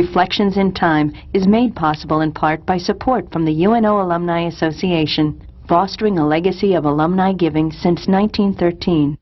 Reflections in Time is made possible in part by support from the UNO Alumni Association, fostering a legacy of alumni giving since 1913.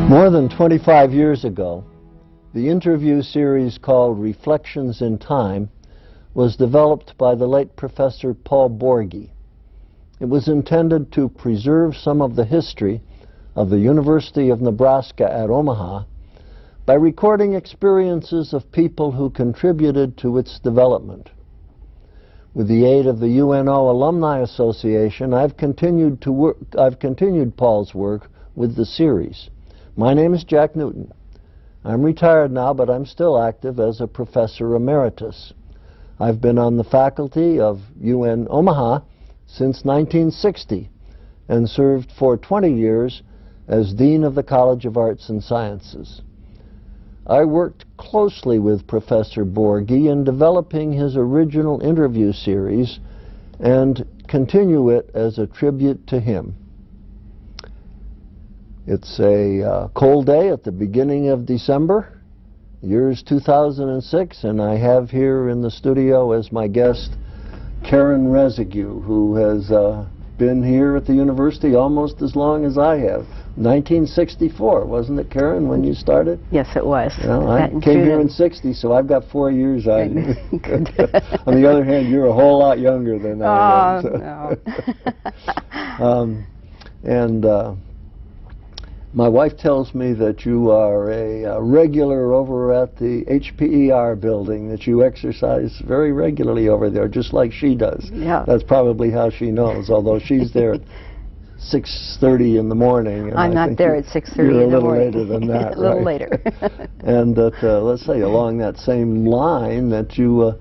More than 25 years ago, the interview series called Reflections in Time was developed by the late Professor Paul Borghi. It was intended to preserve some of the history of the University of Nebraska at Omaha by recording experiences of people who contributed to its development. With the aid of the UNO Alumni Association, I've continued Paul's work with the series. My name is Jack Newton. I'm retired now, but I'm still active as a professor emeritus. I've been on the faculty of UN Omaha since 1960 and served for 20 years as Dean of the College of Arts and Sciences. I worked closely with Professor Borghi in developing his original interview series and continue it as a tribute to him. It's a cold day at the beginning of December, year's 2006, and I have here in the studio as my guest Karen Ressegieu, who has been here at the university almost as long as I have. 1964, wasn't it, Karen, when you started? Yes, it was. Well, I came here in 60, so I've got 4 years on you. On the other hand, you're a whole lot younger than I am. So. My wife tells me that you are a regular over at the HPER building, that you exercise very regularly over there, just like she does. Yeah. That's probably how she knows, although she's there at 6:30 in the morning. And I'm not there at 6:30 in the morning. You're a little later than that, a little right? later. And that, let's say, along that same line, that you,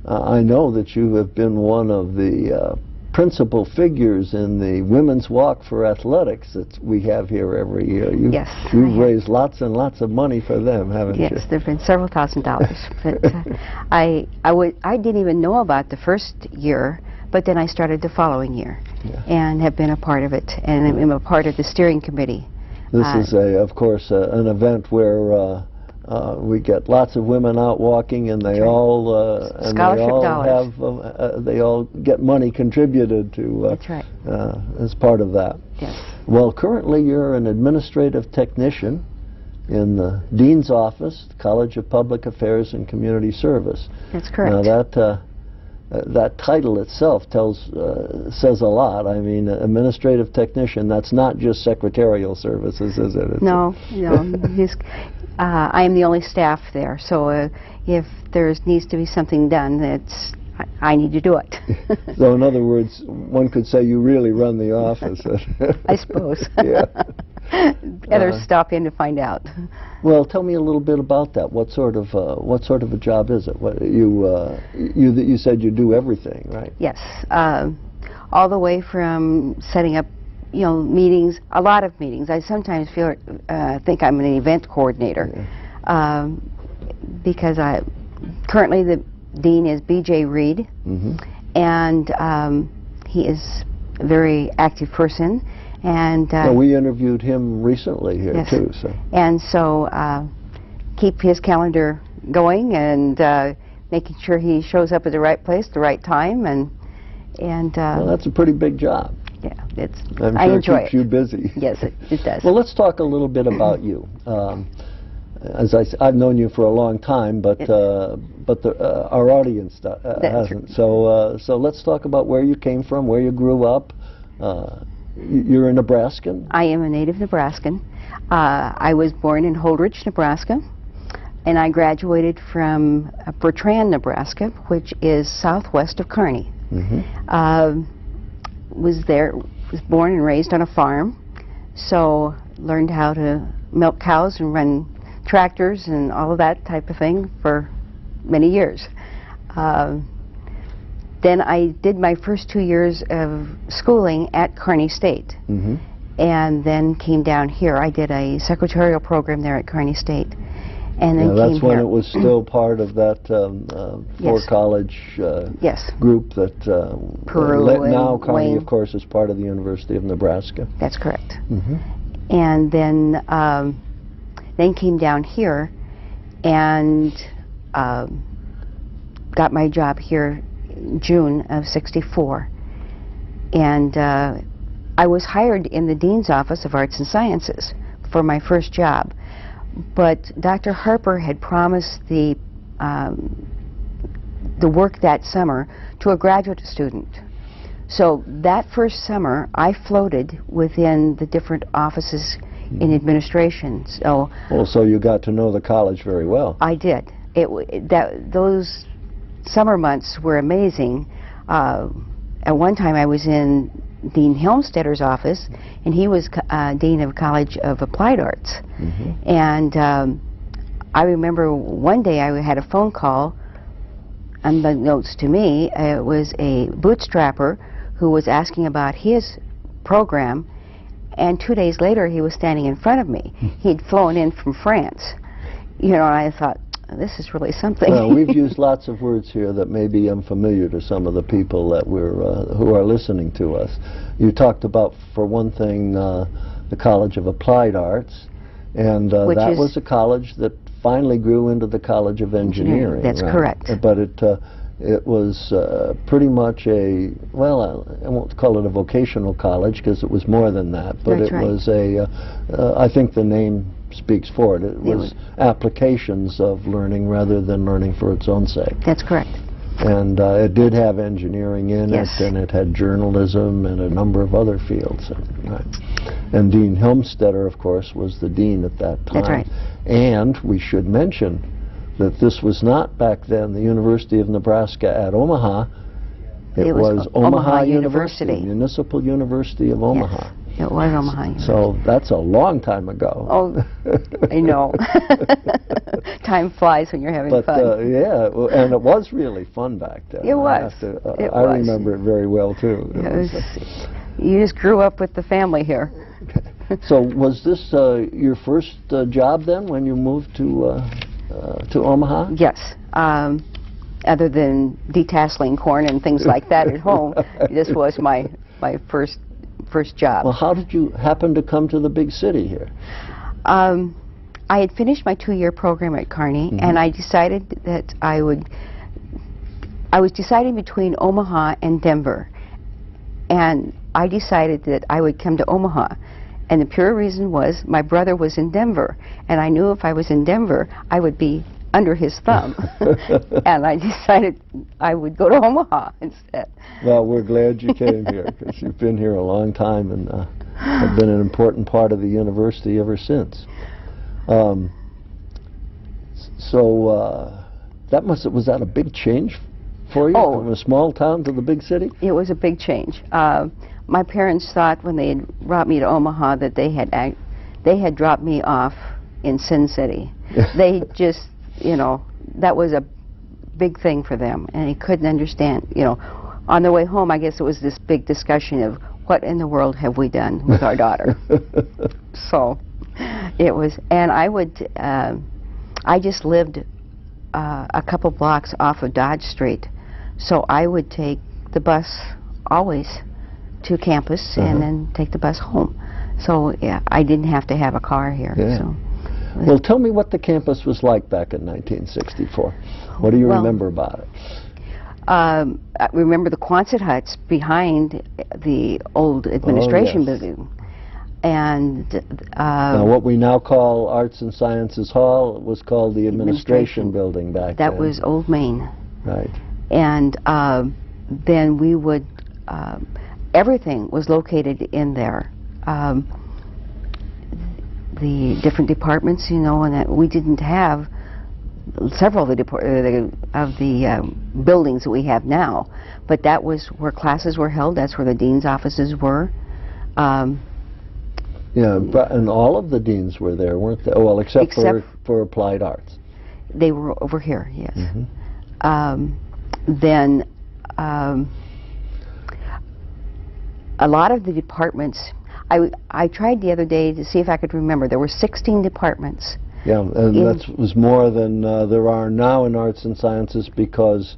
I know that you have been one of the principal figures in the Women's Walk for Athletics that we have here every year. Yes. You've raised lots and lots of money for them, haven't you? Yes, there have been several $1,000s. But I didn't even know about the first year, but then I started the following year, and have been a part of it, and I'm a part of the steering committee. This is, of course, an event where we get lots of women out walking, and they all they all get money contributed to. That's right. As part of that. Yes. Well, currently you're an administrative technician in the Dean's Office, the College of Public Affairs and Community Service. That's correct. Now that title itself says a lot. I mean, administrative technician, that's not just secretarial services, is it? No, no. I am the only staff there, so if there needs to be something done, I need to do it. So in other words, one could say you really run the office. I suppose. Yeah. Others stop in to find out. Well, tell me a little bit about that. What sort of a job is it? What you said you do everything, right? Yes, all the way from setting up, meetings. A lot of meetings. I sometimes think I'm an event coordinator, because currently the dean is B.J. Reed, and he is a very active person. And we interviewed him recently here too. So. And so keep his calendar going and making sure he shows up at the right place, the right time, and well, that's a pretty big job. Yeah, I enjoy it. Keeps you busy. Yes, it does. Well, let's talk a little bit about you. As I've known you for a long time, but our audience hasn't. So let's talk about where you came from, where you grew up. You're a Nebraskan? I am a native Nebraskan. I was born in Holdrege, Nebraska, and I graduated from Bertrand, Nebraska, which is southwest of Kearney. Was born and raised on a farm, so learned how to milk cows and run tractors and all of that type of thing for many years. Then I did my first 2 years of schooling at Kearney State, and then came down here. I did a secretarial program there at Kearney State, and then that's when here. it was still part of that four-college group that Peru now and Kearney, Wayne. of course, is part of the University of Nebraska. That's correct. And then came down here and got my job here in June of '64. And I was hired in the Dean's Office of Arts and Sciences for my first job. But Dr. Harper had promised the work that summer to a graduate student. So that first summer, I floated within the different offices in administration. So so you got to know the college very well. I did. Those summer months were amazing. At one time, I was in Dean Helmstedter's office, and he was Dean of College of Applied Arts. And I remember one day I had a phone call, unbeknownst to me, it was a bootstrapper who was asking about his program, and 2 days later he was standing in front of me. He'd flown in from France. You know, and I thought, this is really something. Well, we've used lots of words here that may be unfamiliar to some of the people that who are listening to us. You talked about, for one thing, the College of Applied Arts, and that was a college that finally grew into the College of Engineering. That's correct. But it was pretty much a, well, I won't call it a vocational college because it was more than that, but That's it right. was I think the name speaks for it. It was applications of learning rather than learning for its own sake. That's correct. And it did have engineering in Yes. it, and it had journalism and a number of other fields. And Dean Helmstetter, of course, was the dean at that time. That's right. And we should mention that this was not back then the University of Nebraska at Omaha. It was Omaha University, Municipal University of Omaha. Yes, it was Omaha University. So that's a long time ago. Oh, I know. Time flies when you're having fun. Yeah, and it was really fun back then. It was. I remember it very well too. You just grew up with the family here. So was this your first job then when you moved to Omaha? Yes. Other than detasseling corn and things like that at home, this was my first job. Well, how did you happen to come to the big city here? I had finished my 2-year program at Kearney, and I decided that I was deciding between Omaha and Denver, and I decided that I would come to Omaha. And the pure reason was my brother was in Denver, and I knew if I was in Denver, I would be under his thumb. And I decided I would go to Omaha instead. Well, we're glad you came here, because you've been here a long time and have been an important part of the university ever since. Was that a big change for you, from a small town to the big city? It was a big change. My parents thought when they had brought me to Omaha that they had dropped me off in Sin City. They just, you know, that was a big thing for them, and they couldn't understand. You know, on the way home, I guess it was this big discussion of what in the world have we done with our daughter. So it was, and I just lived a couple blocks off of Dodge Street, so I would take the bus always to campus and then take the bus home. So yeah, I didn't have to have a car here. Yeah. So. Well, tell me what the campus was like back in 1964. What do you remember about it? I remember the Quonset huts behind the old administration building. And now what we now call Arts and Sciences Hall was called the Administration Building back then. That was Old Main. Right. And then we would, everything was located in there. The different departments, you know, and that we didn't have several of the buildings that we have now, but that was where classes were held. That's where the dean's offices were. Yeah, and all of the deans were there, weren't they? Oh, well, except for applied arts. They were over here, yes. Mm-hmm. Then a lot of the departments, I tried the other day to see if I could remember. There were 16 departments. Yeah, and that was more than there are now in arts and sciences, because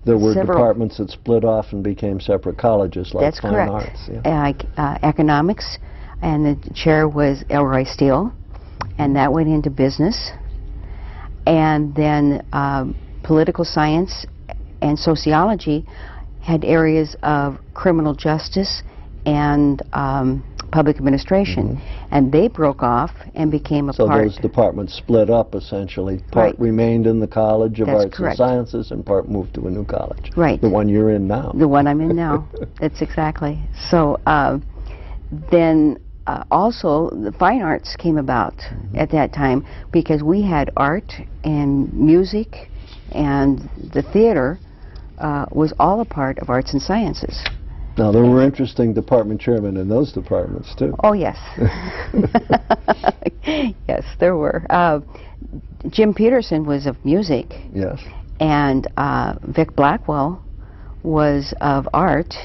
there were departments that split off and became separate colleges, like That's fine correct. arts. Yeah. Economics, and the chair was Elroy Steele, and that went into business. And then political science and sociology had areas of criminal justice and public administration, and they broke off and became a part. So those departments split up, essentially. Part remained in the College of Arts and Sciences, and part moved to a new college. Right. The one you're in now. The one I'm in now. That's exactly. So then also the fine arts came about at that time, because we had art and music, and the theater was all a part of arts and sciences. Now, there were interesting department chairmen in those departments, too. Oh, yes. Yes, there were. Jim Peterson was of music. Yes. And Vic Blackwell was of art.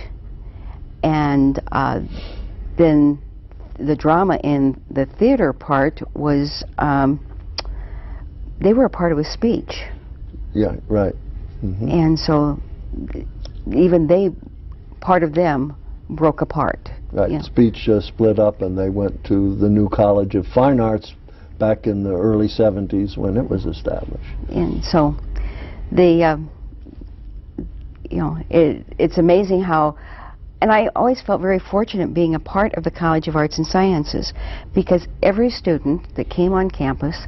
And then the drama in the theater part was, they were a part of a speech. Yeah, right. And so even part of them broke apart. Right, yeah. Speech split up, and they went to the new College of Fine Arts back in the early 70s when it was established. And so it's amazing how, and I always felt very fortunate being a part of the College of Arts and Sciences, because every student that came on campus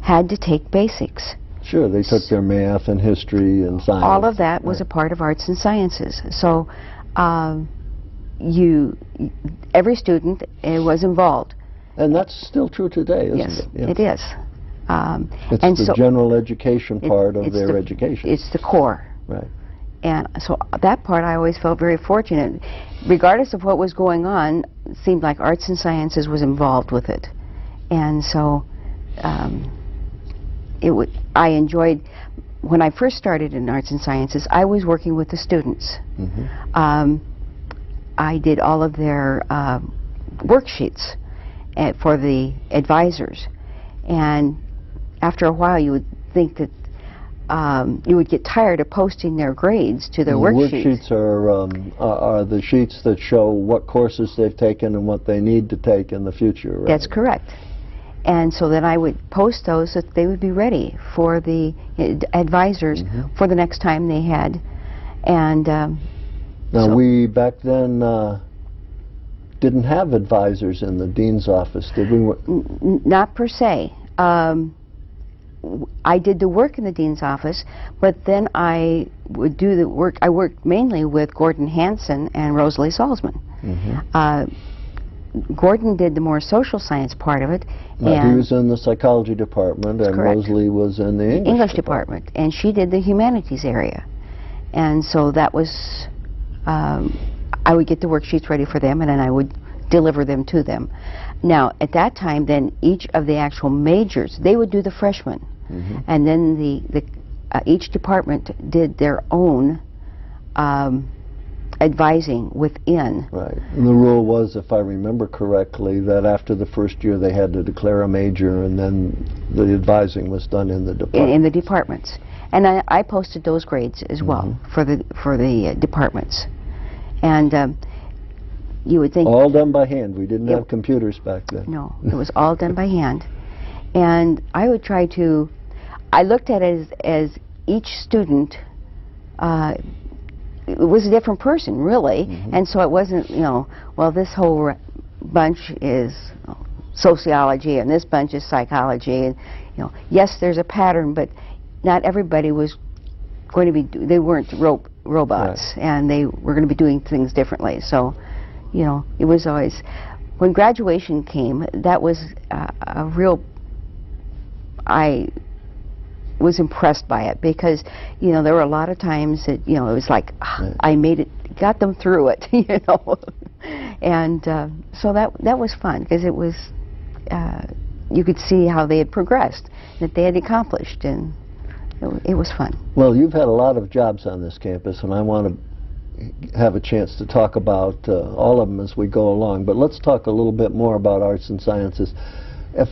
had to take basics. Sure, they took their math and history and science. All of that was a part of arts and sciences. So every student was involved. And that's still true today, isn't it? Yes, it is. It's the general education part of their education. It's the core. Right. And so that part I always felt very fortunate. Regardless of what was going on, it seemed like arts and sciences was involved with it. And so I enjoyed, when I first started in arts and sciences, I was working with the students. I did all of their worksheets for the advisors. And after a while you would think that you would get tired of posting their grades to their worksheets. Worksheets are the sheets that show what courses they've taken and what they need to take in the future, right? That's correct. And so then I would post those so that they would be ready for the advisors for the next time they had. And now, we back then didn't have advisors in the dean's office, did we? Not per se. I did the work in the dean's office, but then I would do the work. I worked mainly with Gordon Hansen and Rosalie Salzman. Gordon did the more social science part of it. And he was in the psychology department, and Rosalie was in the English department. And she did the humanities area. And so that was, I would get the worksheets ready for them, and then I would deliver them to them. Now, at that time, then each of the actual majors, they would do the freshmen. And then each department did their own advising within. Right. And the rule was, if I remember correctly, that after the first year they had to declare a major, and then the advising was done in the department. In the departments. And I posted those grades as well for the departments. And you would think... All done by hand. We didn't have computers back then. No, it was all done by hand. And I would try to... I looked at it as each student... it was a different person, really, and so it wasn't, well, this whole bunch is sociology and this bunch is psychology, and yes, there's a pattern, but not everybody was going to be. They weren't robots, and they were going to be doing things differently. So, it was always, when graduation came, that was a real. I was impressed by it, because there were a lot of times that it was like I made it, got them through it, you know. And so that was fun, because it was, you could see how they had progressed, that they had accomplished, and it was fun. Well, you've had a lot of jobs on this campus, and I want to have a chance to talk about all of them as we go along. But let's talk a little bit more about arts and sciences.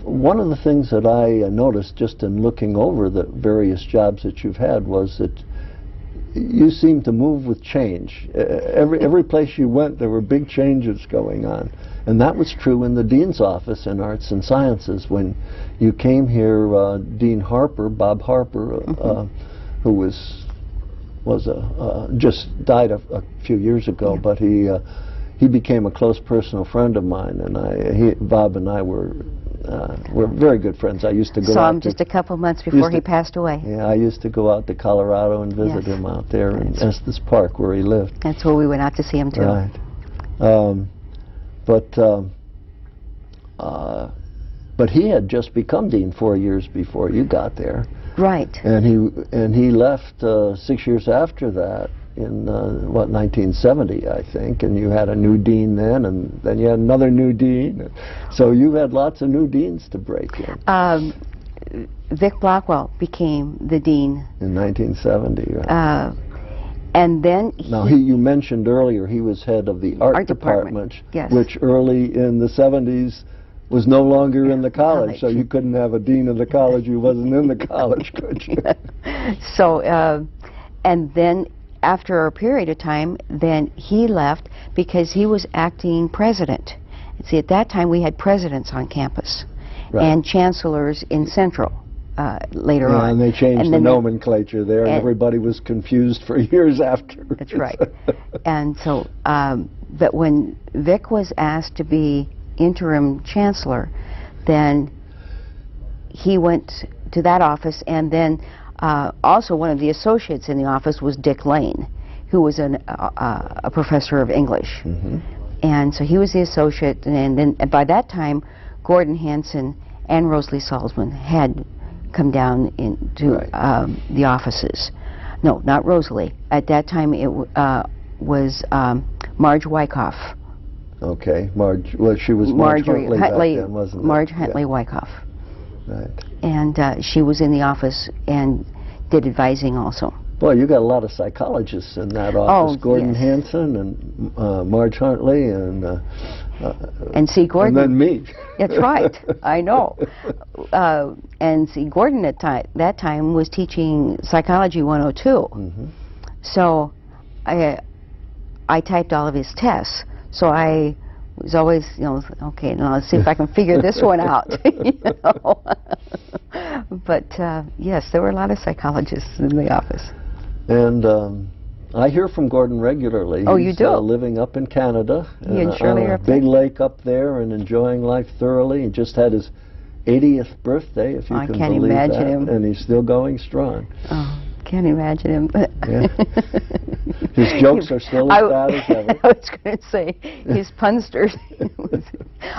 One of the things that I noticed just in looking over the various jobs that you've had was that you seem to move with change. Every place you went, there were big changes going on. And that was true in the Dean's office in Arts and Sciences. When you came here, Dean Harper, Bob Harper, who was just died a few years ago, but he became a close personal friend of mine, and Bob and I were very good friends. I used to go Saw him just a couple months before he passed away. Yeah, I used to go out to Colorado and visit him out there in Estes Park where he lived. That's where we went out to see him too. Right. But he had just become dean 4 years before you got there. Right. And he left 6 years after that in 1970, I think, and you had a new dean then, and then you had another new dean. So you had lots of new deans to break in. Vic Blackwell became the dean in 1970. Right? And then you mentioned earlier he was head of the art department, which early in the 70s was no longer in the college, so you couldn't have a dean of the college who wasn't in the college, could you? So, and then after a period of time, then he left because he was acting president. See, at that time we had presidents on campus and chancellors in Central later on. And they changed the nomenclature there, and everybody was confused for years after. That's right. And so, but when Vic was asked to be interim chancellor, then he went to that office, and then also one of the associates in the office was Dick Lane, who was a professor of English. And so he was the associate, and then by that time Gordon Hanson and Rosalie Salzman had come down into the offices. No, not Rosalie. At that time it was Marge Wyckoff. Okay, Marge. Well, she was Marge Huntley back then, wasn't it? Marge Huntley Wyckoff. Right. And she was in the office and did advising also. Well, you got a lot of psychologists in that office. Gordon Hanson and Marge Huntley and C. Gordon. And then me. That's right. I know. And C. Gordon at that time was teaching Psychology 102. So I typed all of his tests. So I was always, okay, now let's see if I can figure this one out. But yes, there were a lot of psychologists in the office. And I hear from Gordon regularly. Oh, you do? Living up in Canada. He and Shirley are up there? Big lake up there and enjoying life thoroughly. He just had his 80th birthday, if you can believe that. I can't imagine him. And he's still going strong. Oh. Can't imagine him. His jokes are still as bad as ever. I was going to say, his punsters.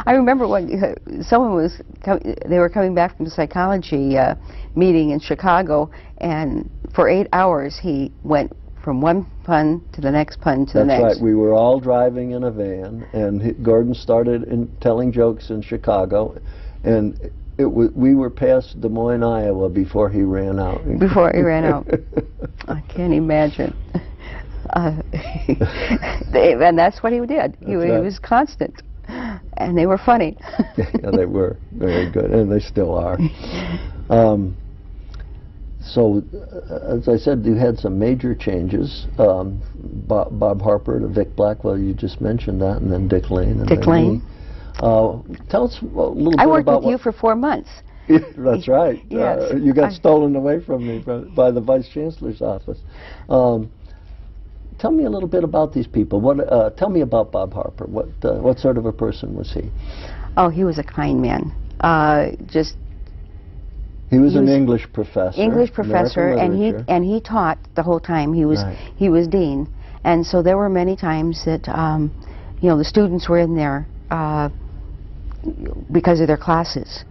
I remember when someone was, they were coming back from the psychology meeting in Chicago, and for 8 hours he went from one pun to the next pun to the next. That's right. We were all driving in a van, and Gordon started telling jokes in Chicago, and we were past Des Moines, Iowa before he ran out. Before he ran out. I can't imagine. And that's what he did. He was constant. And they were funny. Yeah, they were very good, and they still are. So, as I said, you had some major changes. Bob Harper to Vic Blackwell, you just mentioned that, and then Dick Lane. And Dick Lane. Tell us a little bit about I worked with you for 4 months. That's right. Yes. You got stolen away from me by the Vice Chancellor's office. Tell me a little bit about these people. Tell me about Bob Harper. What sort of a person was he? Oh, he was a kind man. He was an English professor. English professor, and he taught the whole time. He was dean, and so there were many times that the students were in there because of their classes.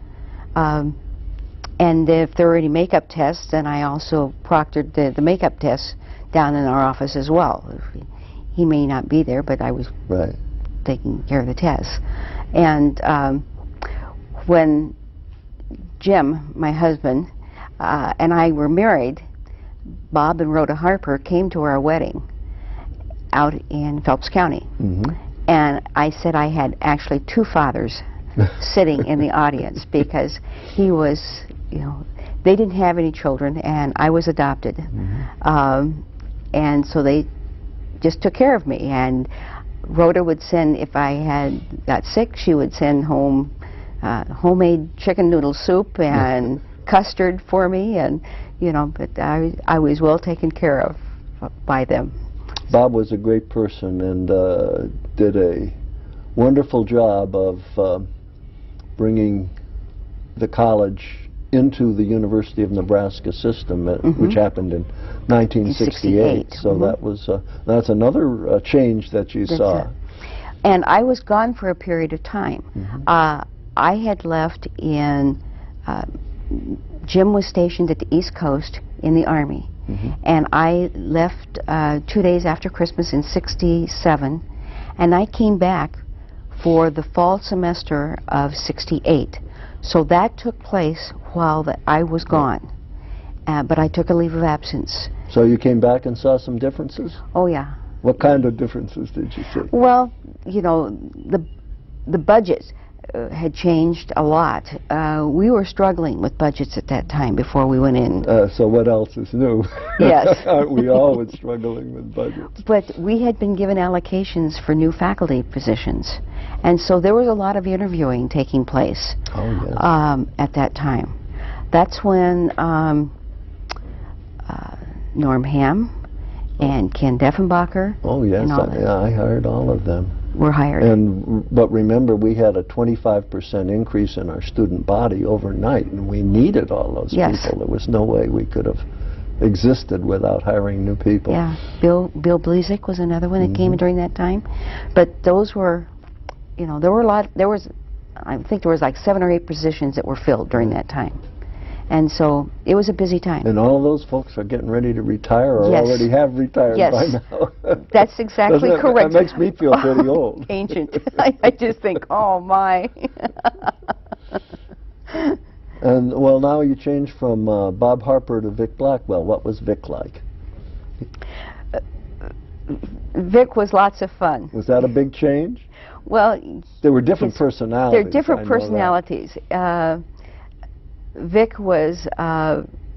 And if there were any makeup tests, then I also proctored the makeup tests down in our office as well. he may not be there, but I was Right. taking care of the tests. And when Jim, my husband, and I were married, Bob and Rhoda Harper came to our wedding out in Phelps County. And I said I had actually two fathers sitting in the audience, because he was, you know, they didn't have any children, and I was adopted. And so they just took care of me. And Rhoda would send, if I had got sick, she would send home homemade chicken noodle soup and custard for me, and you know, but I was well taken care of by them. Bob was a great person and did a wonderful job of bringing the college into the University of Nebraska system, which happened in 1968. So that was that's another change that you saw. And I was gone for a period of time. I had left in, Jim was stationed at the East Coast in the Army, and I left 2 days after Christmas in '67, and I came back for the fall semester of '68. So that took place while I was gone, but I took a leave of absence. So you came back and saw some differences? Oh yeah. What kind of differences did you see? Well, you know, the budget had changed a lot. We were struggling with budgets at that time before we went in. So what else is new? Yes. Aren't we always struggling with budgets? But we had been given allocations for new faculty positions, and so there was a lot of interviewing taking place at that time. That's when Norm Hamm and Ken Deffenbacher. Oh yes, I hired all of them. Were hired. But remember, we had a 25% increase in our student body overnight, and we needed all those people. There was no way we could have existed without hiring new people. Yeah, Bill Blezik was another one that came during that time. But those were, you know, there were a lot. I think there was like 7 or 8 positions that were filled during that time. And so it was a busy time. And all those folks are getting ready to retire or already have retired by now. That's exactly correct. That makes me feel pretty old. Ancient. I just think, oh my. And well, now you changed from Bob Harper to Vic Blackwell. What was Vic like? Vic was lots of fun. Was that a big change? Well, there were different personalities. There are different personalities. Vic was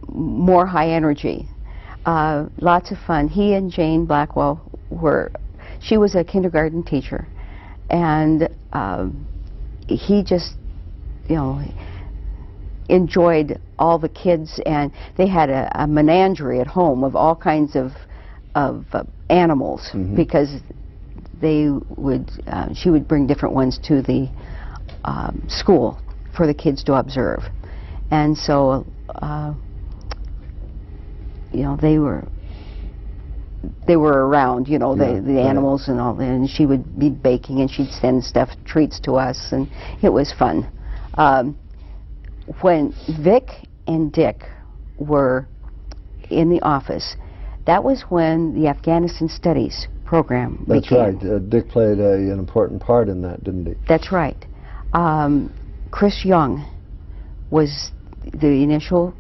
more high energy, lots of fun. He and Jane Blackwell she was a kindergarten teacher, and he just, you know, enjoyed all the kids, and they had a menagerie at home of all kinds of animals, because she would bring different ones to the school for the kids to observe. And so, you know, they were around, you know, the animals and all that, and she would be baking, and she'd send treats to us, and it was fun. When Vic and Dick were in the office, that was when the Afghanistan Studies program began. That's right. Dick played an important part in that, didn't he? That's right. Chris Young was the initial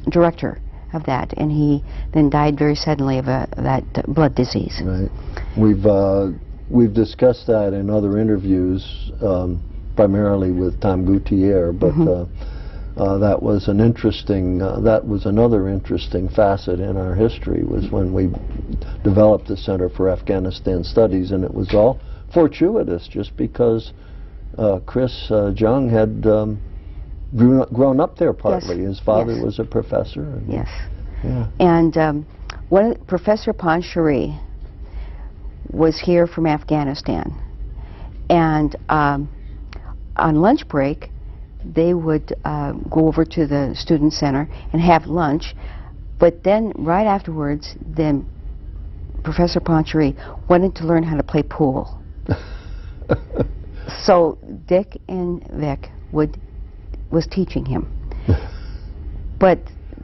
director of that, and he then died very suddenly of that blood disease. Right. We've discussed that in other interviews, primarily with Tom Gutierrez, but that was an interesting. That was another interesting facet in our history, was when we developed the Center for Afghanistan Studies, and it was all fortuitous, just because Criss Jung had grown up there partly. His father was a professor. And and Professor Panshiri was here from Afghanistan, and on lunch break they would go over to the student center and have lunch, but then right afterwards then Professor Panshiri wanted to learn how to play pool. So Dick and Vic was teaching him. But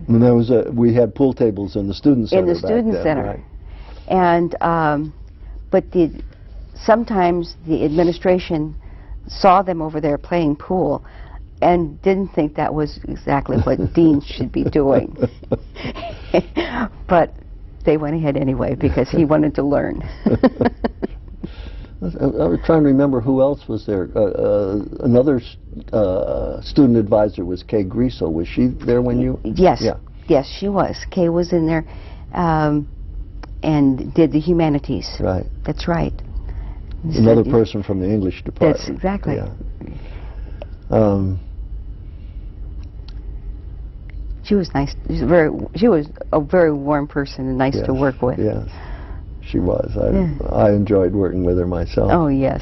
and we had pool tables in the student center. In the student center. Right. And but sometimes the administration saw them over there playing pool and didn't think that was exactly what deans should be doing. But they went ahead anyway because he wanted to learn. I was trying to remember who else was there. Another student advisor was Kay Greasel. Was she there when you? Yes. Yeah. Yes, she was. Kay was in there and did the humanities. Right. That's right. Another person from the English department. That's exactly. Yeah. She was nice. She was a very warm person and nice to work with. Yes, she was. I enjoyed working with her myself. Oh yes.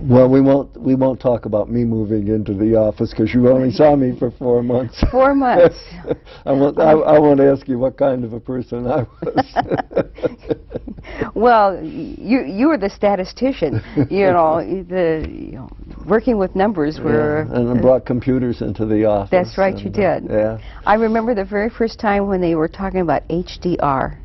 Well, we won't talk about me moving into the office because you only saw me for 4 months. 4 months. I won't ask you what kind of a person I was. Well, you were the statistician. Working with numbers were. Yeah, and I brought computers into the office. That's right, you did. Yeah. I remember the very first time when they were talking about HDR,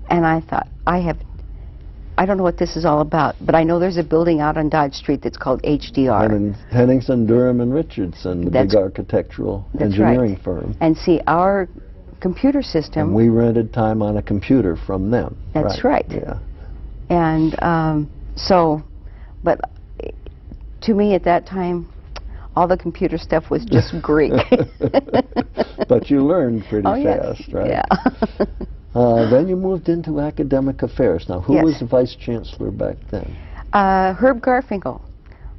and I thought, I don't know what this is all about, but I know there's a building out on Dodge Street that's called HDR. Henningsen, Durham, and Richardson, the big architectural engineering firm. And see, our computer system... And we rented time on a computer from them. That's right. Yeah. And but to me at that time, all the computer stuff was just Greek. But you learned pretty fast, yes. right? Yeah. Then you moved into academic affairs. Now, who was the vice chancellor back then? Herb Garfinkel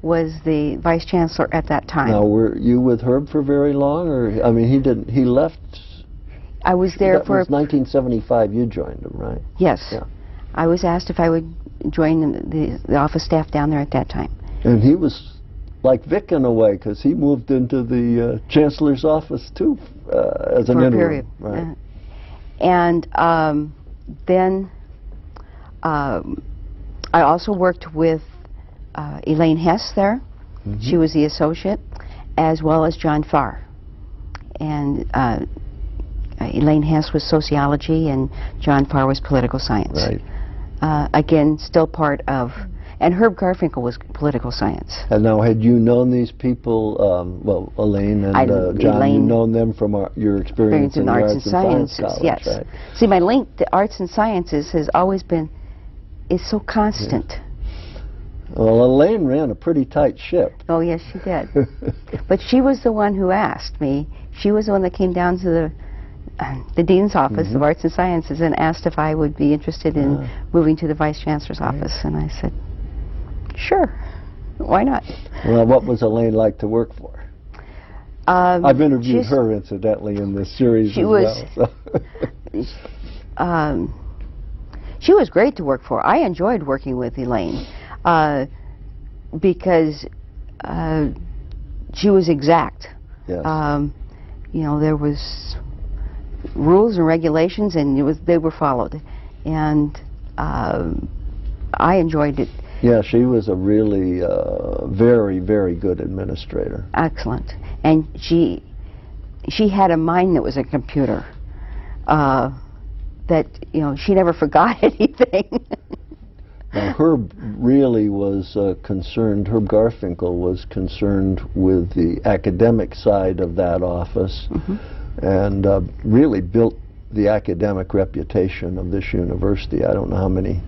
was the vice chancellor at that time. Now, were you with Herb for very long, or I mean, he left. I was there that was 1975. You joined him, right? Yes. Yeah. I was asked if I would join the office staff down there at that time. And he was like Vic in a way, because he moved into the chancellor's office too as an interim. Period. Right. And then I also worked with Elaine Hess there. Mm-hmm. She was the associate, as well as John Farr. And Elaine Hess was sociology, and John Farr was political science. Right. Again, still part of... And Herb Garfinkel was political science. And now, had you known these people, well, Elaine and John, you known them from your experience in the Arts and Sciences College, yes. Right? See, my link to arts and sciences has always been, it's so constant. Yeah. Well, Elaine ran a pretty tight ship. Oh, yes, she did. But she was the one who asked me. She was the one that came down to the dean's office of Arts and Sciences and asked if I would be interested in moving to the vice chancellor's office. And I said, sure, why not? Well, what was Elaine like to work for? I've interviewed her, incidentally, in this series as well. So. She was great to work for. I enjoyed working with Elaine because she was exact. Yes. You know, there was rules and regulations, and they were followed. And I enjoyed it. Yeah, she was a really very, very good administrator. Excellent. And she had a mind that was a computer. That, you know, she never forgot anything. Now, Herb really was concerned, Herb Garfinkel was concerned with the academic side of that office and really built the academic reputation of this university. I don't know how many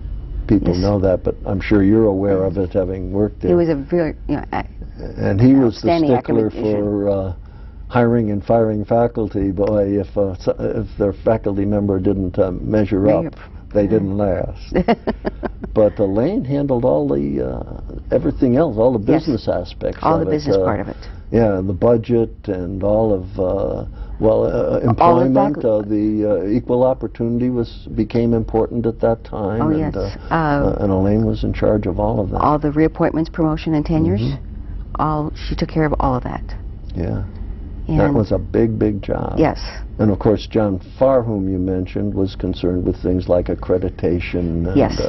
people know that, but I'm sure you're aware of it, having worked there. He was a very, and he was the stickler for hiring and firing faculty. Boy, if their faculty member didn't measure up, they didn't last. But Elaine handled all the everything else, all the business aspects. All the business part of it. Yeah, the budget and all of employment. The equal opportunity became important at that time. Oh, yes. And Elaine was in charge of all of that. All the reappointments, promotion, and tenures. She took care of all of that. Yeah. And that was a big, big job. Yes. And of course, John Farr, whom you mentioned, was concerned with things like accreditation. And, yes.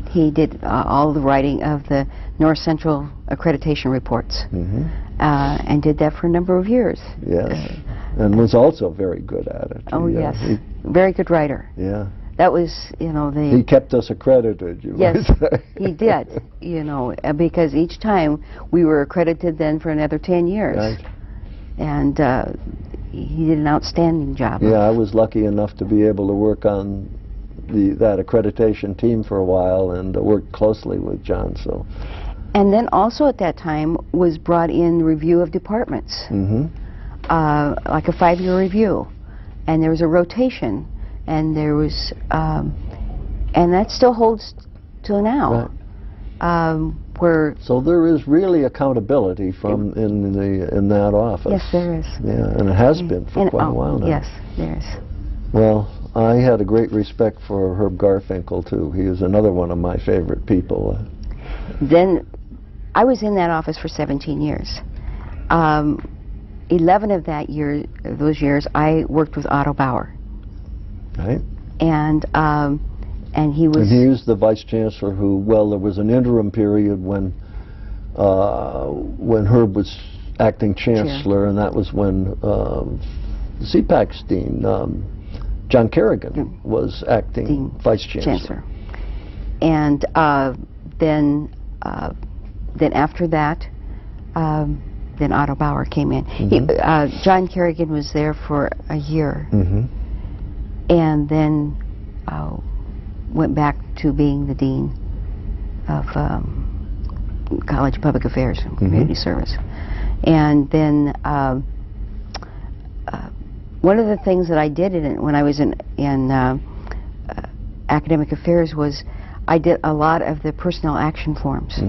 He did all the writing of the North Central accreditation reports. And did that for a number of years. Yes. And was also very good at it. Oh, yes. Very good writer. Yeah. that was, you know, the... He kept us accredited, you Yes, might say. he did, you know, because each time we were accredited then for another 10 years. Right. And he did an outstanding job. Yeah, I was lucky enough to be able to work on that accreditation team for a while and work closely with John. So. And then also at that time was brought in review of departments, like a 5-year review, and there was a rotation, and there was, and that still holds till now. Right. Where so there is really accountability from in that office. Yes, there is. Yeah, and it has been for quite a while now. Yes, there is. Well, I had a great respect for Herb Garfinkel too. He is another one of my favorite people. Then I was in that office for 17 years. 11 of those years, I worked with Otto Bauer. Right. And he was... And he was the vice chancellor who, well, there was an interim period when Herb was acting chancellor, and that was when CPAC's dean, John Kerrigan, was acting vice chancellor. And then after that, then Otto Bauer came in. John Kerrigan was there for a year, and then went back to being the dean of College of Public Affairs and Community Service. And then one of the things that I did when I was in academic affairs was I did a lot of the personnel action forms.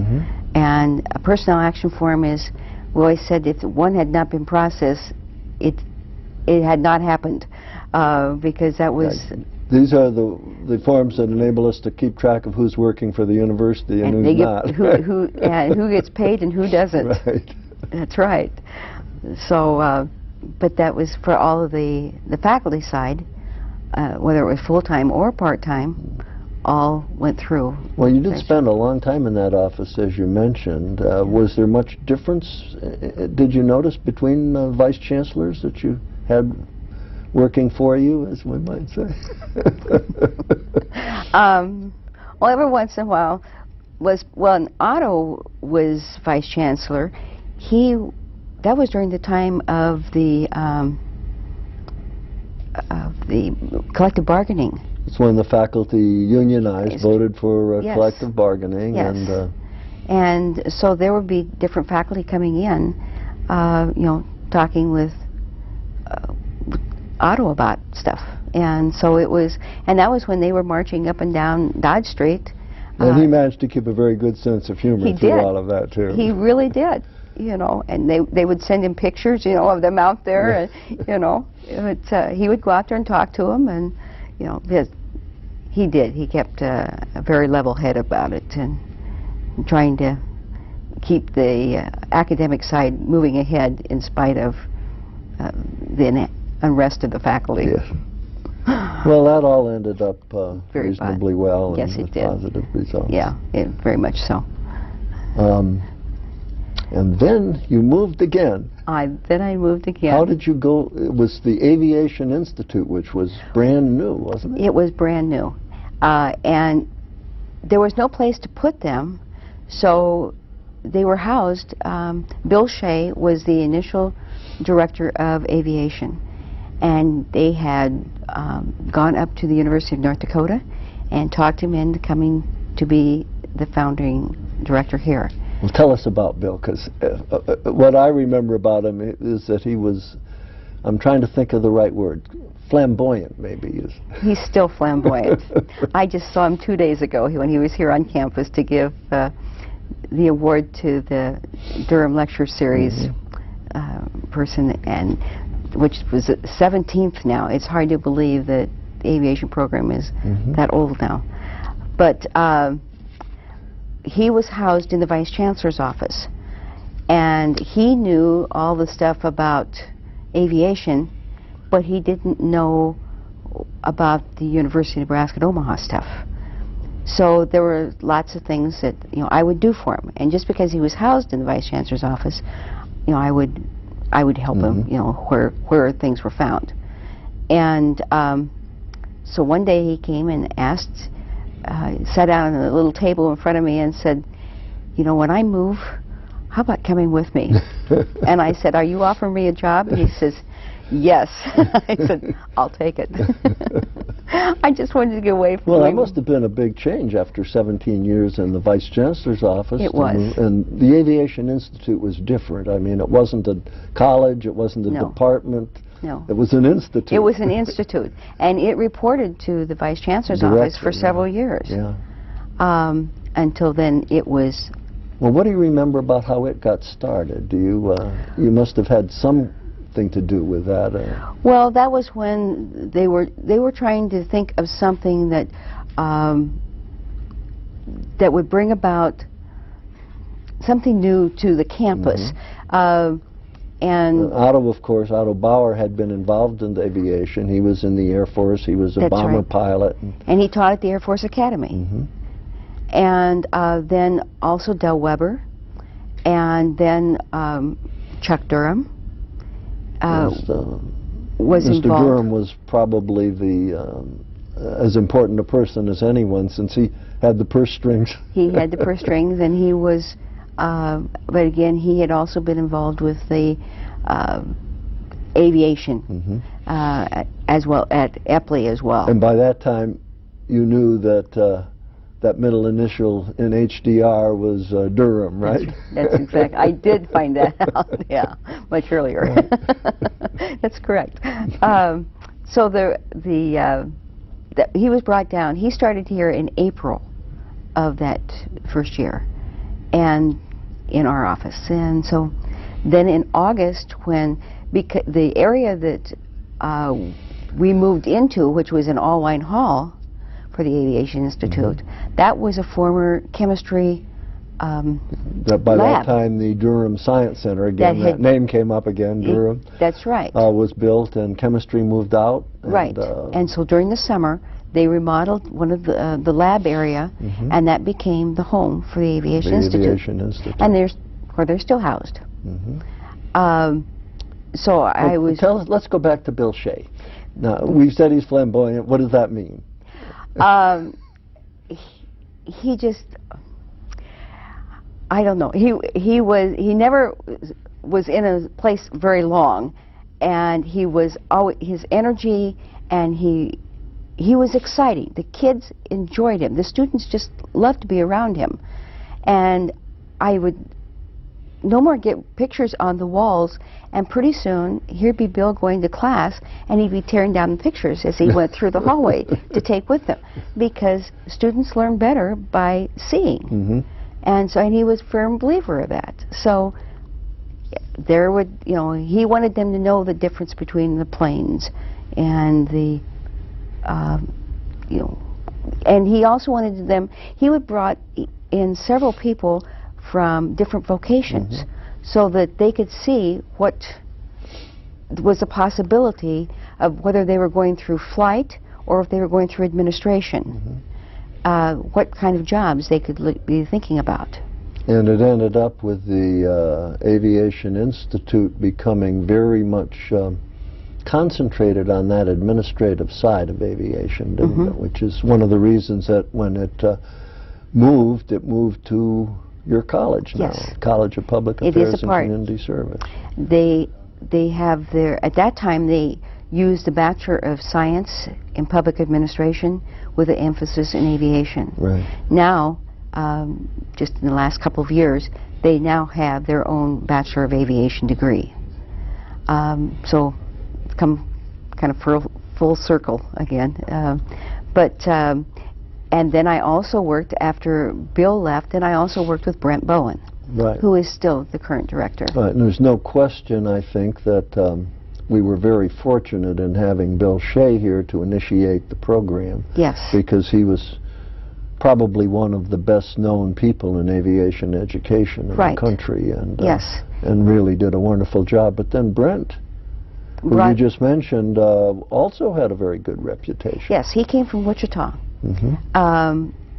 And a personnel action form is, we always said if one had not been processed, it had not happened, because that was... These are the forms that enable us to keep track of who's working for the university and who's not. Who gets paid and who doesn't. Right. That's right. So, but that was for all of the faculty side, whether it was full-time or part-time, all went through. Well, you did spend a long time in that office, as you mentioned. Was there much difference, did you notice, between vice chancellors that you had working for you, as we might say? Well, every once in a while, when Otto was vice chancellor, that was during the time of the collective bargaining. It's when the faculty unionized, voted for collective bargaining, and so there would be different faculty coming in, you know, talking with Otto about stuff, and so it was, and that was when they were marching up and down Dodge Street. And he managed to keep a very good sense of humor through all of that too. He really did, you know, and they would send him pictures, you know, of them out there, and you know, he would go out there and talk to them, and you know, he did. He kept a very level head about it, and trying to keep the academic side moving ahead in spite of the unrest of the faculty. Yes. Well, that all ended up reasonably well. Yes, and it did. Positive results. Yeah, very much so. And then you moved again. Then I moved again. How did you go? It was the Aviation Institute, which was brand new, wasn't it? It was brand new. And there was no place to put them, so they were housed. Bill Shea was the initial director of aviation, and they had gone up to the University of North Dakota and talked him into coming to be the founding director here. Well, tell us about Bill, because what I remember about him is that he was, I'm trying to think of the right word, flamboyant maybe. He's still flamboyant. I just saw him 2 days ago when he was here on campus to give the award to the Durham Lecture Series person, and which was 17th now. It's hard to believe that the aviation program is that old now. But he was housed in the Vice Chancellor's office, and he knew all the stuff about aviation, but he didn't know about the University of Nebraska at Omaha stuff. So there were lots of things that, you know, I would do for him, and just because he was housed in the Vice Chancellor's office, you know, I would help him, you know, where things were found. And So one day he came and asked, sat down at a little table in front of me and said, you know, when I move, how about coming with me? And I said, are you offering me a job? And he says, yes. I said, I'll take it. I just wanted to get away from Well, that must have been a big change after 17 years in the Vice Chancellor's office. It was. And the Aviation Institute was different. I mean, it wasn't a college, it wasn't a department. No. It was an institute. It was an institute. And it reported to the Vice Chancellor's office for several years. Yeah. Until then it was... Well, what do you remember about how it got started? Do you, you must have had something to do with that. Well, that was when they were trying to think of something that that would bring about something new to the campus. And Otto, of course, Otto Bauer had been involved in aviation. He was in the Air Force. He was a bomber pilot. And he taught at the Air Force Academy. And then also Del Weber, and then Chuck Durham was Mr. involved. Durham was probably the as important a person as anyone, since he had the purse strings. He had the purse strings, and he was, but again, he had also been involved with the aviation as well, at Epley as well. And by that time, you knew that that middle initial in HDR was Durham, right? That's exact. I did find that out, yeah, much earlier. That's correct. So he was brought down. He started here in April of that first year, and in our office. And so then in August, when the area that we moved into, which was an all-wine hall for the Aviation Institute, that was a former chemistry by that time, the Durham Science Center, again, that name came up again, Durham. That's right. Was built, and chemistry moved out. Right. And so during the summer, they remodeled one of the lab area, and that became the home for the Aviation Institute. And where they're still housed. So I was... Tell us, let's go back to Bill Shea. Now, we've said he's flamboyant. What does that mean? He just... I don't know. He never was in a place very long, and he was always, his energy, and he was exciting. The kids enjoyed him. The students just loved to be around him. And I would no more get pictures on the walls, and pretty soon here'd be Bill going to class, and he'd be tearing down the pictures as he went through the hallway to take with them, because students learn better by seeing. And so, and he was a firm believer of that. So there would, you know, he wanted them to know the difference between the planes and the, you know, and he also wanted them, he would brought in several people from different vocations so that they could see what was a possibility of whether they were going through flight or if they were going through administration. What kind of jobs they could be thinking about. And it ended up with the Aviation Institute becoming very much concentrated on that administrative side of aviation, didn't it? Which is one of the reasons that when it moved to your college now, College of Public Affairs and Community Service. They have their, at that time they used the Bachelor of Science in Public Administration with an emphasis in aviation. Now, just in the last couple of years, they now have their own Bachelor of Aviation degree. So it's come kind of full circle again. And then I also worked, after Bill left, and I also worked with Brent Bowen, who is still the current director. And there's no question, I think, that we were very fortunate in having Bill Shea here to initiate the program. Because he was probably one of the best known people in aviation education in the country, and really did a wonderful job. But then Brent, who you just mentioned, also had a very good reputation. Yes, he came from Wichita,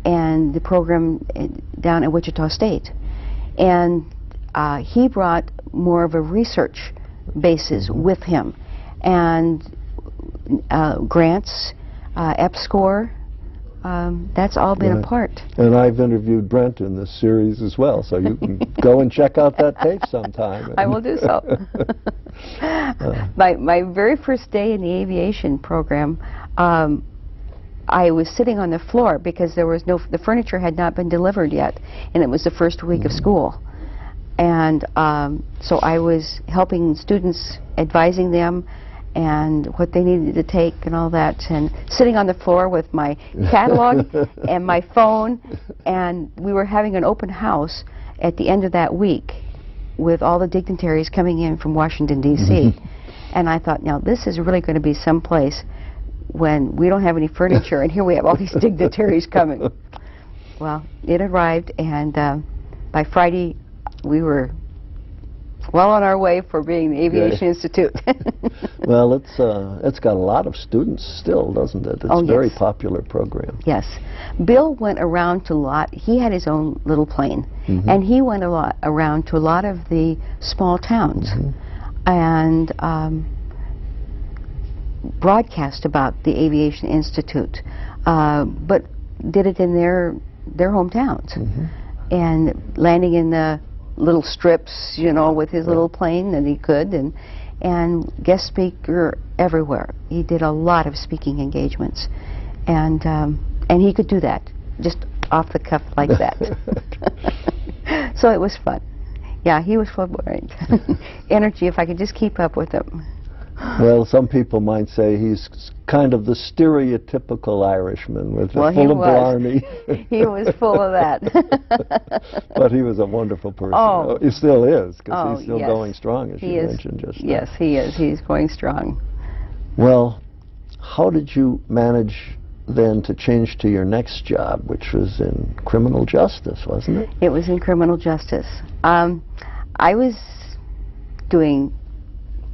and the program down at Wichita State. And he brought more of a research basis with him, and grants EPSCoR. That's all been a part. And I've interviewed Brent in this series as well, so you can go and check out that tape sometime. I will do so. My very first day in the aviation program, I was sitting on the floor because the furniture had not been delivered yet, and it was the first week of school. And so I was helping students, advising them, and what they needed to take and all that, and sitting on the floor with my catalog and my phone, and we were having an open house at the end of that week with all the dignitaries coming in from Washington, D.C. And I thought, now this is really going to be someplace when we don't have any furniture, and here we have all these dignitaries coming. Well, it arrived, and by Friday we were well on our way for being the Aviation Institute. Well, it's got a lot of students still, doesn't it? It's a very popular program. Yes. Bill went around to he had his own little plane, and he went around to a lot of the small towns and broadcast about the Aviation Institute, but did it in their hometowns, and landing in the little strips, you know, with his little plane that he could, and guest speaker everywhere. He did a lot of speaking engagements, and he could do that just off the cuff like that. So it was fun. Yeah, he was full of energy. If I could just keep up with him. Well, some people might say he's kind of the stereotypical Irishman with full of blarney. He was full of that. But he was a wonderful person. Oh. He still is, because he's still yes. going strong, as you mentioned just now. Yes, he is. He's going strong. Well, how did you manage then to change to your next job, which was in criminal justice, wasn't it? It was in criminal justice. I was doing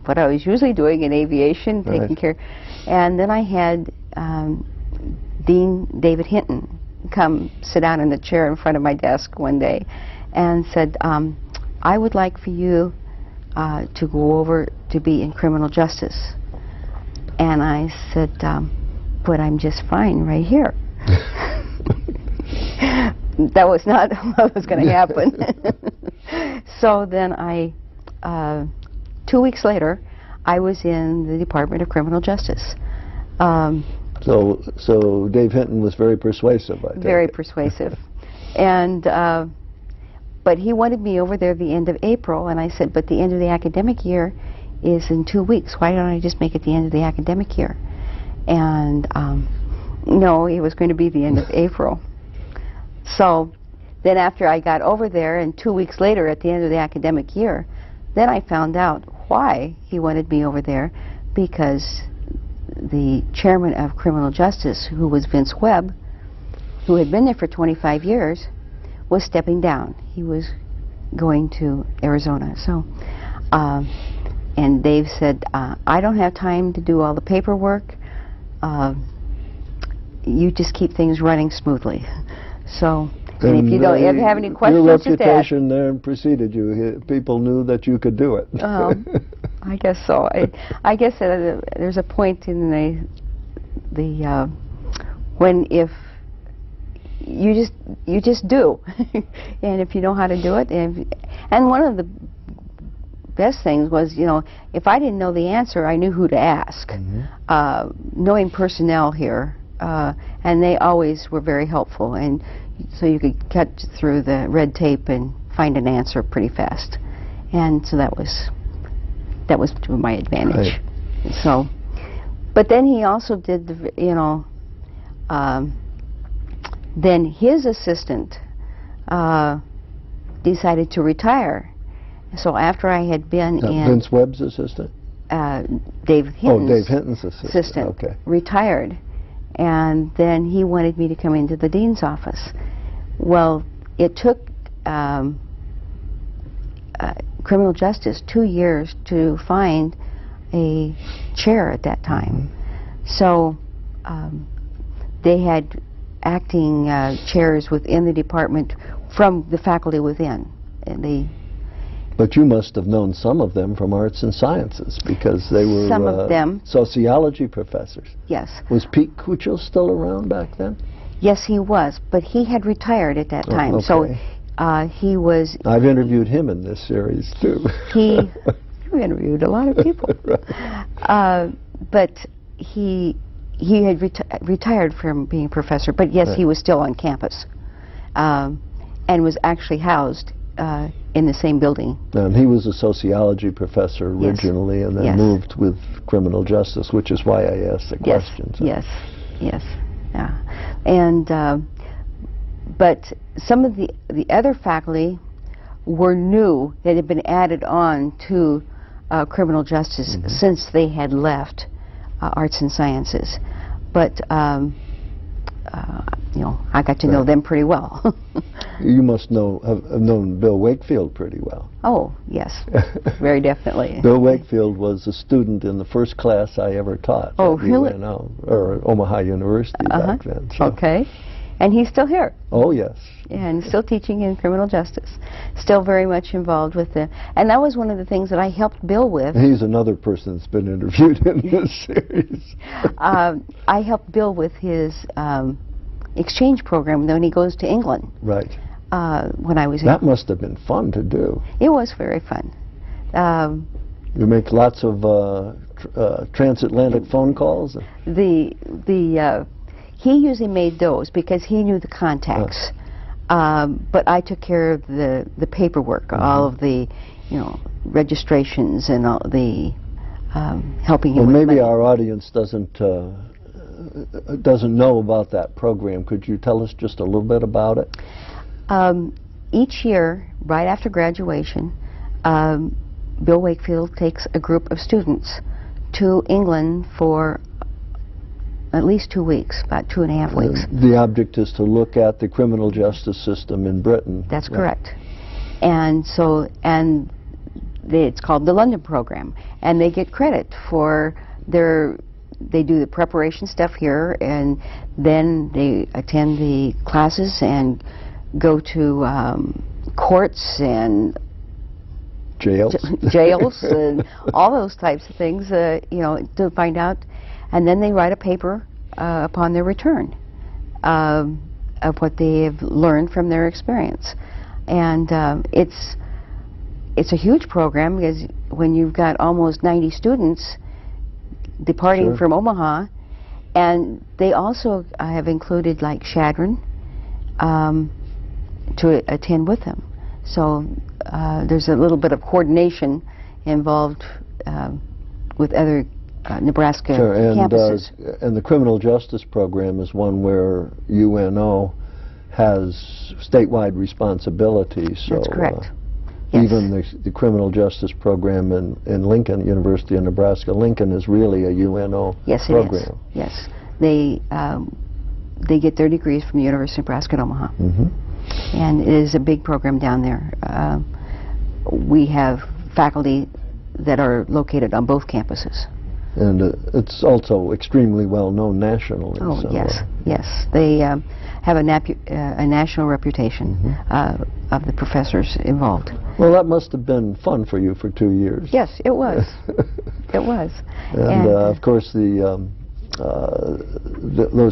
what I was usually doing in aviation, taking care. And then I had Dean David Hinton come sit down in the chair in front of my desk one day and said, I would like for you to go over to be in criminal justice. And I said, but I'm just fine right here. That was not what was going to happen. So then 2 weeks later, I was in the Department of Criminal Justice. So Dave Hinton was very persuasive, I think. Very persuasive. And, but he wanted me over there at the end of April, and I said, but the end of the academic year is in 2 weeks. Why don't I just make it the end of the academic year? And no, it was going to be the end of April. So then after I got over there, and 2 weeks later at the end of the academic year, then I found out why he wanted me over there, because the chairman of criminal justice, who was Vince Webb, who had been there for 25 years, was stepping down. He was going to Arizona. So, and Dave said, I don't have time to do all the paperwork. You just keep things running smoothly. So, and if you don't ever have any questions, your just ask. reputation there preceded you. People knew that you could do it. I guess so. I guess there's a point in the when if you just do, and if you know how to do it, and one of the best things was, you know, if I didn't know the answer, I knew who to ask. Knowing personnel here, and they always were very helpful, and so you could cut through the red tape and find an answer pretty fast, and so that was to my advantage. Right. So, but then he also did the, you know, then his assistant decided to retire. So after I had been in Vince Webb's assistant, Dave Hinton's, Dave Hinton's assistant. Okay. Retired, and then he wanted me to come into the dean's office. Well, it took criminal justice 2 years to find a chair at that time. So they had acting chairs within the department from the faculty within. But you must have known some of them from arts and sciences, because they were some of them. Sociology professors. Yes. Was Pete Kuchel still around back then? Yes, he was, but he had retired at that time. Okay. So he was... I've interviewed him in this series, too. You interviewed a lot of people. Right. But he had retired from being a professor, but yes, right. he was still on campus and was actually housed in the same building. And he was a sociology professor originally, yes. and then yes. moved with criminal justice, which is why I asked the yes. question. So. Yes, yes, yeah. And but some of the other faculty were new, that had been added on to criminal justice since they had left arts and sciences. But you know, I got to know them pretty well. You must have known Bill Wakefield pretty well. Oh, yes, very definitely. Bill Wakefield was a student in the first class I ever taught. Oh, really? UNO, or Omaha University back then. So. Okay. And he's still here. Oh, yes. And still teaching in criminal justice. Still very much involved with the... And that was one of the things that I helped Bill with. He's another person that's been interviewed in this series. I helped Bill with his exchange program when he goes to England. Right. When I was... That must have been fun to do. It was very fun. You make lots of transatlantic phone calls? He usually made those because he knew the contacts. But I took care of the paperwork, all of the, you know, registrations and all the helping him with maybe money. our audience doesn't know about that program. Could you tell us just a little bit about it? Each year, right after graduation, Bill Wakefield takes a group of students to England for at least 2 weeks, about 2.5 weeks. The object is to look at the criminal justice system in Britain. That's correct. And so, it's called the London program, and they get credit for they do the preparation stuff here, and then they attend the classes and go to courts and jails and all those types of things, you know, to find out. And then they write a paper upon their return of what they have learned from their experience. And it's a huge program, because when you've got almost 90 students departing Sure. from Omaha, and they also have included like Shadron to attend with them. So there's a little bit of coordination involved with other Nebraska Sure, campuses. and the criminal justice program is one where UNO has statewide responsibility. So That's correct. Yes. Even the criminal justice program in Lincoln, University of Nebraska-Lincoln, is really a UNO Yes, it program. is. Yes, they get their degrees from the University of Nebraska at Omaha, and it is a big program down there. We have faculty that are located on both campuses. And it's also extremely well known nationally. Oh, so, yes, yes. They have a national reputation of the professors involved. Well, that must have been fun for you for 2 years. Yes, it was. It was. And of course, those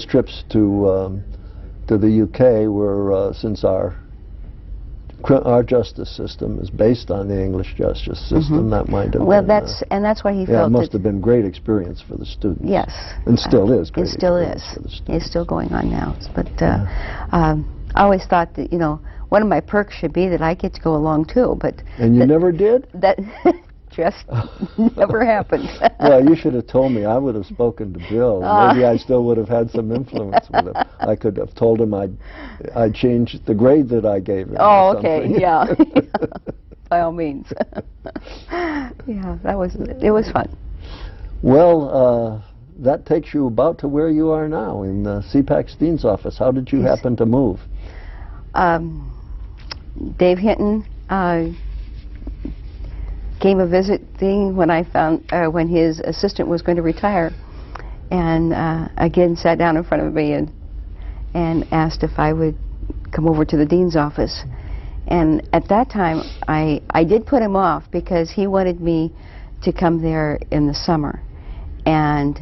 trips to the UK were since our justice system is based on the English justice system. That might have well, been, that's why he yeah, felt it must have been great experience for the students. Yes, and still is great. It still experience is. for the students. It's still going on now. But I always thought that, you know, one of my perks should be that I get to go along too. But and you never did? That just never happened. Well, you should have told me. I would have spoken to Bill. Maybe I still would have had some influence with him. I could have told him I'd change the grade that I gave him. Oh, okay, yeah. By all means. Yeah, it was fun. Well, that takes you about to where you are now, in CPAC's Dean's office. How did you happen to move? Dave Hinton came a visiting when I found when his assistant was going to retire, and again sat down in front of me and asked if I would come over to the dean's office. And at that time, I did put him off because he wanted me to come there in the summer. And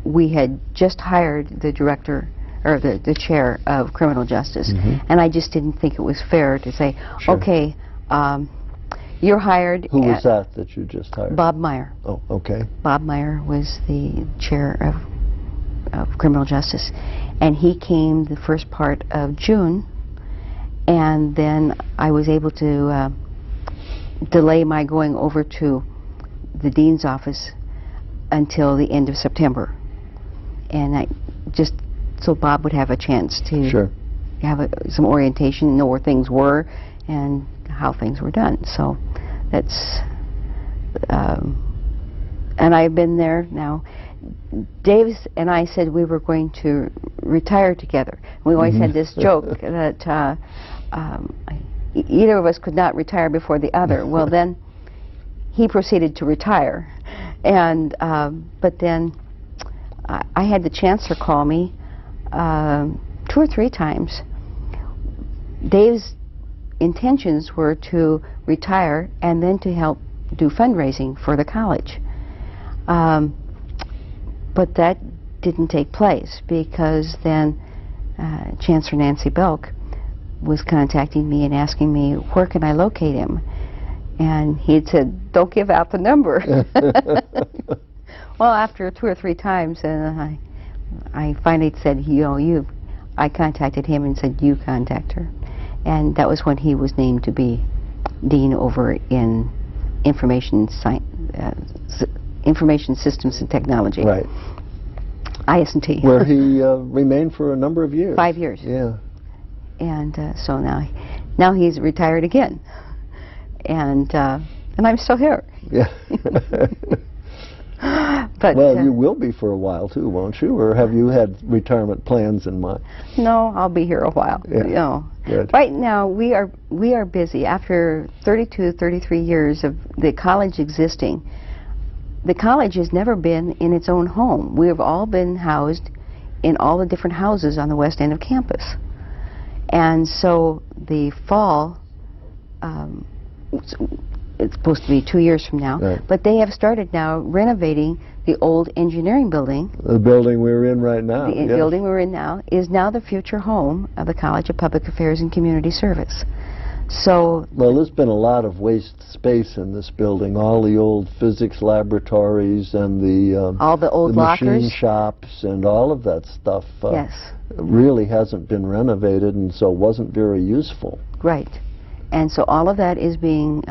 we had just hired the director, or the chair of criminal justice. And I just didn't think it was fair to say, okay, you're hired. Who was that you just hired? Bob Meyer. Oh, okay. Bob Meyer was the chair of criminal justice. And he came the first part of June. And then I was able to delay my going over to the dean's office until the end of September. And I just, so Bob would have a chance to have some orientation, know where things were and how things were done. So that's, and I've been there now. Dave and I said we were going to retire together. We always had this joke that either of us could not retire before the other. Well, then he proceeded to retire, and but then I had the chancellor call me 2 or 3 times. Dave's intentions were to retire and then to help do fundraising for the college. But that didn't take place because then Chancellor Nancy Belk was contacting me and asking me, where can I locate him? And he had said, don't give out the number. Well, after 2 or 3 times, I finally said, I contacted him and said, you contact her. And that was when he was named to be dean over in information systems and technology. Right. IS&T. Where he remained for a number of years. 5 years. Yeah. And so now he's retired again. And I'm still here. Yeah. But, well, you will be for a while too, won't you? Or have you had retirement plans in mind? No, I'll be here a while. Yeah. You know. Good. Right now, we are busy. After 32, 33 years of the college existing, the college has never been in its own home. We have all been housed in all the different houses on the west end of campus. And so the fall, it's supposed to be 2 years from now, right. But they have started now renovating the old engineering building. The building we're in right now. The building we're in now is now the future home of the College of Public Affairs and Community Service. So, well, there's been a lot of waste space in this building. All the old physics laboratories and all the old machine lockers, shops and all of that stuff. Yes. Really hasn't been renovated, and so wasn't very useful. Right. And so all of that is being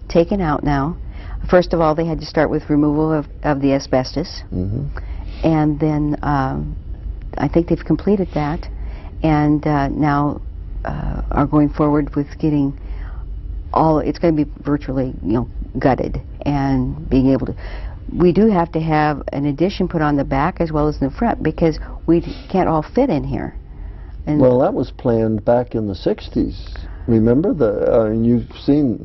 taken out now. First of all, they had to start with removal of the asbestos. And then I think they've completed that, and now are going forward with getting it's going to be virtually, gutted and being able to. We do have to have an addition put on the back as well as in the front because we can't all fit in here. And well, that was planned back in the 60s. Remember you've seen,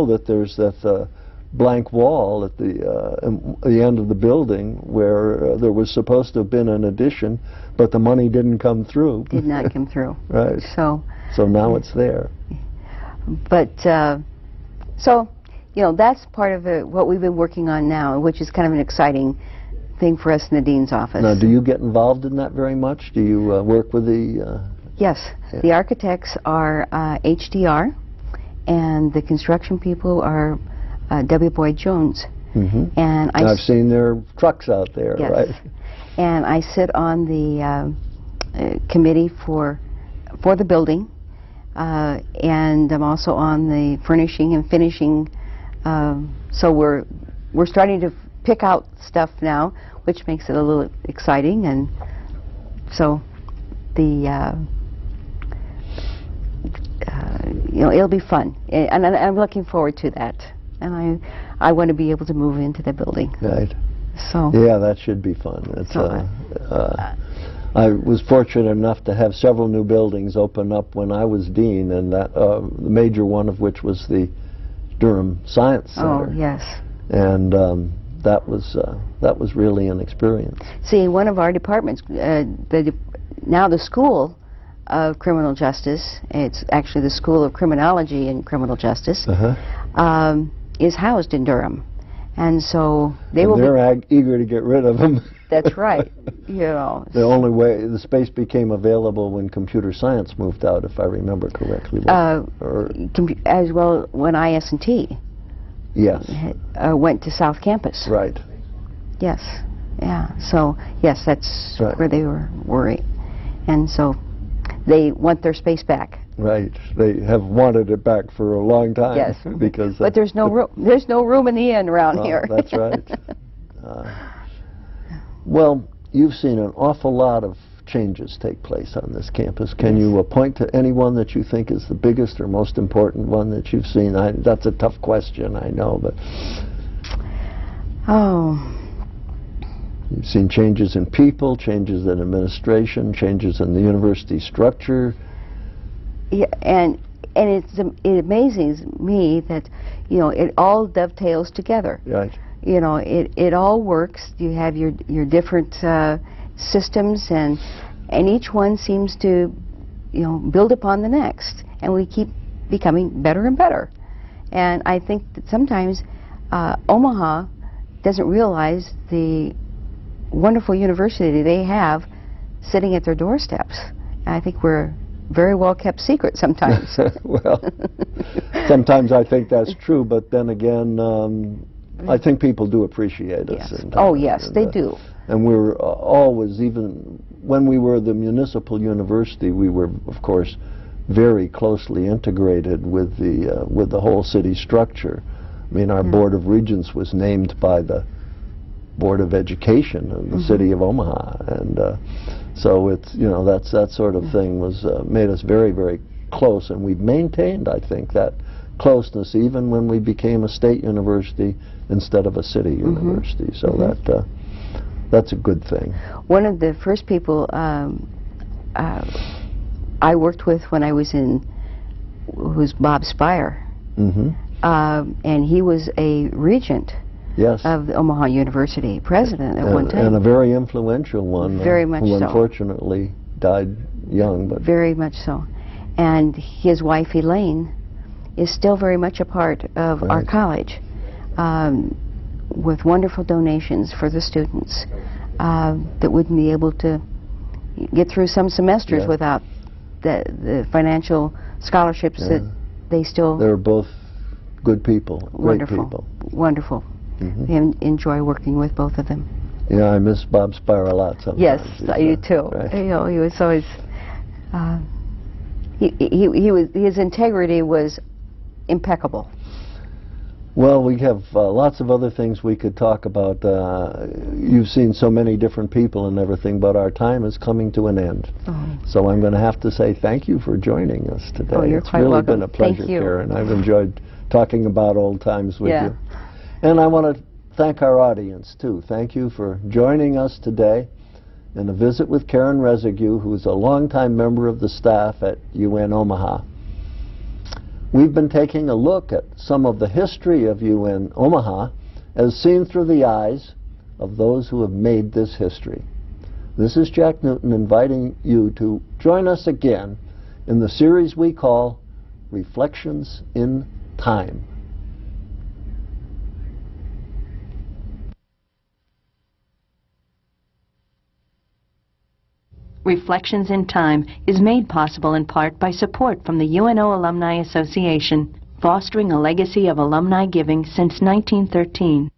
that there's that blank wall at the end of the building where there was supposed to have been an addition, but the money didn't come through. Did not come through. Right. So now it's there. But so that's part of what we've been working on now, which is kind of an exciting thing for us in the dean's office. Now, do you get involved in that very much? Do you work with the? Yes, the architects are HDR, and the construction people are W. Boyd Jones. And I've seen their trucks out there, yes. Right? And I sit on the committee for the building, and I'm also on the furnishing and finishing. So we're starting to pick out stuff now, which makes it a little exciting, and so the it'll be fun, and I'm looking forward to that. And I want to be able to move into the building. Right. So. Yeah, that should be fun. It's, I was fortunate enough to have several new buildings open up when I was dean, and that the major one of which was the Durham Science Center. Oh, yes. And that was really an experience. See, one of our departments, now the school of Criminal Justice, it's actually the School of Criminology and Criminal Justice, is housed in Durham. And so they're eager to get rid of them. That's right. You know, the only way the space became available when computer science moved out, if I remember correctly. As well, when IS&T went to South Campus. Right. Yes. Yeah. So yes, that's where they were worried, and so they want their space back. Right. They have wanted it back for a long time. Yes. Because but there's no room. There's no room in the inn around here. That's right. Well, you've seen an awful lot of changes take place on this campus. Can you point to anyone that you think is the biggest or most important one that you've seen? That's a tough question, I know, but... Oh. You've seen changes in people, changes in administration, changes in the university structure. Yeah, and it amazes me that, you know, it all dovetails together. Right. You know, it all works. You have your different systems, and each one seems to, you know, build upon the next, and we keep becoming better and better. And I think that sometimes Omaha doesn't realize the wonderful university they have sitting at their doorsteps. And I think we're very well kept secret sometimes. Well, sometimes I think that's true, but then again, I think people do appreciate us. Yes. Oh, yes, they do. And we're always, even when we were the municipal university, we were, of course, very closely integrated with the whole city structure. I mean, our Board of Regents was named by the Board of Education of the city of Omaha, and so it's, you know, that sort of thing was made us very, very close, and we've maintained, I think, that closeness even when we became a state university instead of a city university. So that's a good thing. One of the first people I worked with when I was was Bob Spire, and he was a regent of the Omaha University, president at one time. And a very influential one. Very much who so. Unfortunately died young. But very much so. And his wife, Elaine, is still very much a part of our college, with wonderful donations for the students that wouldn't be able to get through some semesters without the financial scholarships that they still... They're both good people, wonderful, great people. Wonderful. And enjoy working with both of them. Yeah, I miss Bob Spire a lot sometimes. Yes, I do too. Right. You know, he was always... his integrity was impeccable. Well, we have lots of other things we could talk about. You've seen so many different people and everything, but our time is coming to an end. So I'm going to have to say thank you for joining us today. Oh, you're it's quite really welcome. been a pleasure, Thank you. Karen. I've enjoyed talking about old times with you. And I want to thank our audience, too. Thank you for joining us today in a visit with Karen Ressegieu, who's a longtime member of the staff at UN Omaha. We've been taking a look at some of the history of UN Omaha as seen through the eyes of those who have made this history. This is Jack Newton inviting you to join us again in the series we call Reflections in Time. Reflections in Time is made possible in part by support from the UNO Alumni Association, fostering a legacy of alumni giving since 1913.